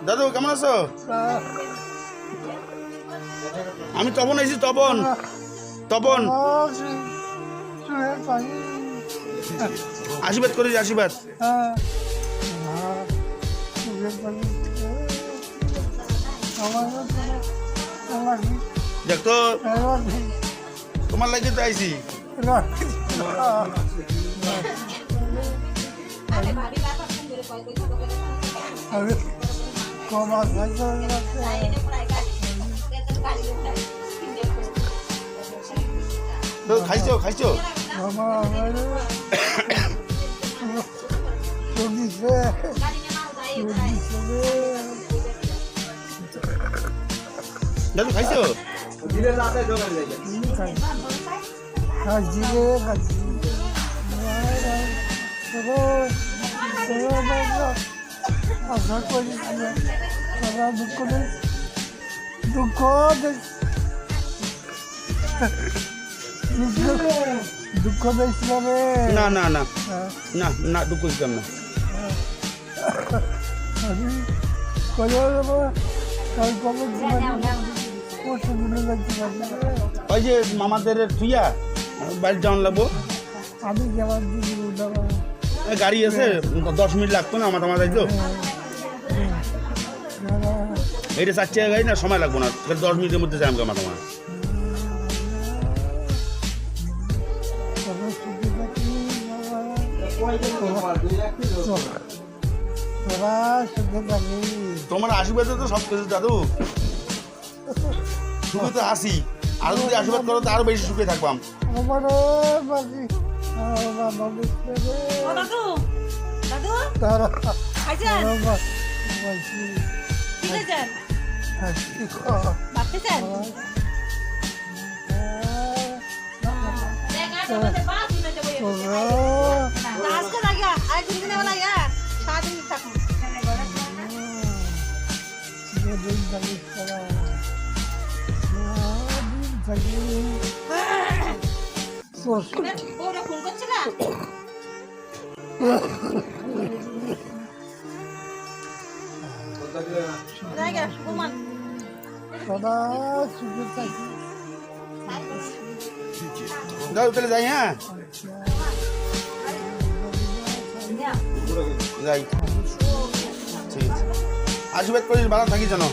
দাদু কেমন আছো? আমি তপন আইছি, তপন তপন আশীর্বাদ করিস, আশীর্বাদ। দেখ তো তোমার লাগে তো আইছি। খাইছো খাইছো? দাদু খাইছো? দুঃখ দিয়েছিলাম না না না না না, দুঃখ দিতাম না। আমি কলে ওই যে মামাদের থুইয়া বাড়ি যাওয়ান লাগবো। আমি যাওয়ার গাড়ি আছে, 10 মিনিট লাগতো না আমার তোমার যাইতো। এইটা 4 টাকা গাড়ি না, সময় লাগবো না, 10 মিনিটের মধ্যে যাই আমার তোমার। তোমার আশীর্বাদ তো সব কিছু দাদু, সুখে তো আসি, আর যদি আশীর্বাদ করো তো আরো বেশি সুখে থাকবাম। দাদু তাহলে যাই, হ্যাঁ যাই, ঠিক আছে। আশীর্বাদ করিস, ভালো থাকিস যেন।